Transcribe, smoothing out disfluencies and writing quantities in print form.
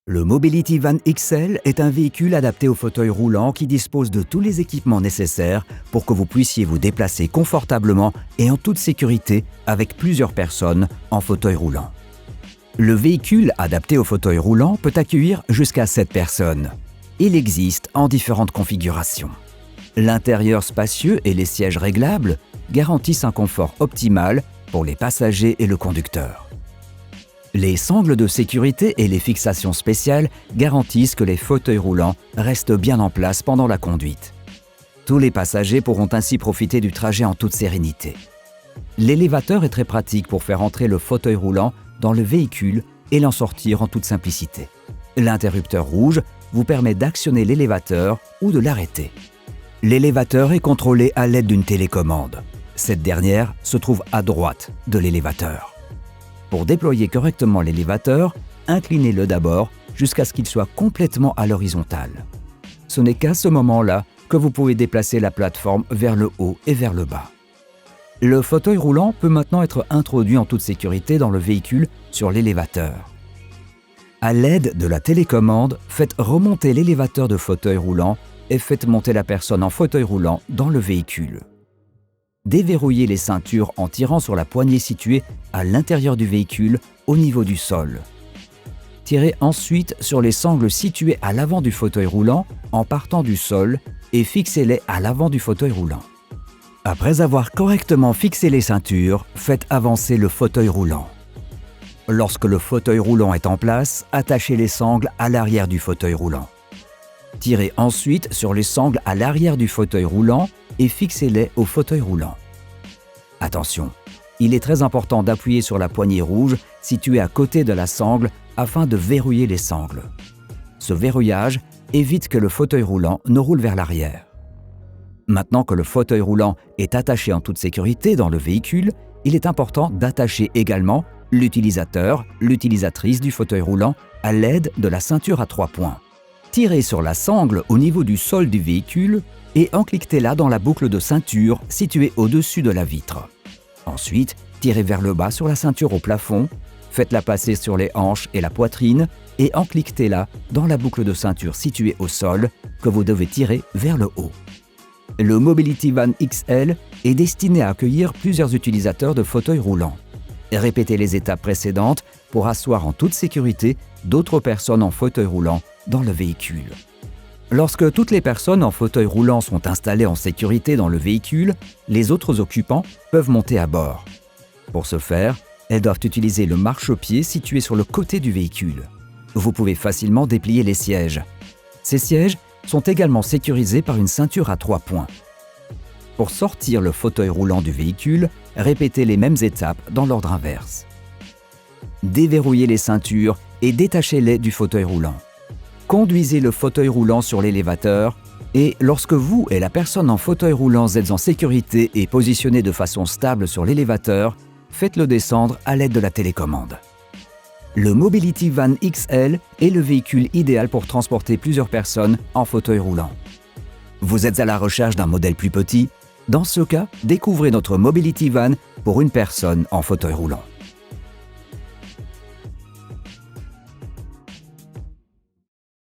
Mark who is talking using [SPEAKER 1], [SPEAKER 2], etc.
[SPEAKER 1] Le Mobility Van XL est un véhicule adapté au fauteuil roulant qui dispose de tous les équipements nécessaires pour que vous puissiez vous déplacer confortablement et en toute sécurité avec plusieurs personnes en fauteuil roulant. Le véhicule adapté au fauteuil roulant peut accueillir jusqu'à 7 personnes. Il existe en différentes configurations. L'intérieur spacieux et les sièges réglables garantissent un confort optimal pour les passagers et le conducteur. Les sangles de sécurité et les fixations spéciales garantissent que les fauteuils roulants restent bien en place pendant la conduite. Tous les passagers pourront ainsi profiter du trajet en toute sérénité. L'élévateur est très pratique pour faire entrer le fauteuil roulant dans le véhicule et l'en sortir en toute simplicité. L'interrupteur rouge vous permet d'actionner l'élévateur ou de l'arrêter. L'élévateur est contrôlé à l'aide d'une télécommande. Cette dernière se trouve à droite de l'élévateur. Pour déployer correctement l'élévateur, inclinez-le d'abord jusqu'à ce qu'il soit complètement à l'horizontale. Ce n'est qu'à ce moment-là que vous pouvez déplacer la plateforme vers le haut et vers le bas. Le fauteuil roulant peut maintenant être introduit en toute sécurité dans le véhicule sur l'élévateur. À l'aide de la télécommande, faites remonter l'élévateur de fauteuil roulant et faites monter la personne en fauteuil roulant dans le véhicule. Déverrouillez les ceintures en tirant sur la poignée située à l'intérieur du véhicule au niveau du sol. Tirez ensuite sur les sangles situées à l'avant du fauteuil roulant en partant du sol et fixez-les à l'avant du fauteuil roulant. Après avoir correctement fixé les ceintures, faites avancer le fauteuil roulant. Lorsque le fauteuil roulant est en place, attachez les sangles à l'arrière du fauteuil roulant. Tirez ensuite sur les sangles à l'arrière du fauteuil roulant et fixez-les au fauteuil roulant. Attention, il est très important d'appuyer sur la poignée rouge située à côté de la sangle afin de verrouiller les sangles. Ce verrouillage évite que le fauteuil roulant ne roule vers l'arrière. Maintenant que le fauteuil roulant est attaché en toute sécurité dans le véhicule, il est important d'attacher également l'utilisateur, l'utilisatrice du fauteuil roulant à l'aide de la ceinture à 3 points. Tirez sur la sangle au niveau du sol du véhicule et encliquetez-la dans la boucle de ceinture située au-dessus de la vitre. Ensuite, tirez vers le bas sur la ceinture au plafond, faites-la passer sur les hanches et la poitrine et encliquetez-la dans la boucle de ceinture située au sol que vous devez tirer vers le haut. Le Mobility Van XL est destiné à accueillir plusieurs utilisateurs de fauteuils roulants. Répétez les étapes précédentes pour asseoir en toute sécurité d'autres personnes en fauteuil roulant dans le véhicule. Lorsque toutes les personnes en fauteuil roulant sont installées en sécurité dans le véhicule, les autres occupants peuvent monter à bord. Pour ce faire, elles doivent utiliser le marchepied situé sur le côté du véhicule. Vous pouvez facilement déplier les sièges. Ces sièges sont également sécurisés par une ceinture à 3 points. Pour sortir le fauteuil roulant du véhicule, répétez les mêmes étapes dans l'ordre inverse. Déverrouillez les ceintures et détachez-les du fauteuil roulant. Conduisez le fauteuil roulant sur l'élévateur et lorsque vous et la personne en fauteuil roulant êtes en sécurité et positionnés de façon stable sur l'élévateur, faites-le descendre à l'aide de la télécommande. Le Mobility Van XL est le véhicule idéal pour transporter plusieurs personnes en fauteuil roulant. Vous êtes à la recherche d'un modèle plus petit? Dans ce cas, découvrez notre Mobility Van pour une personne en fauteuil roulant.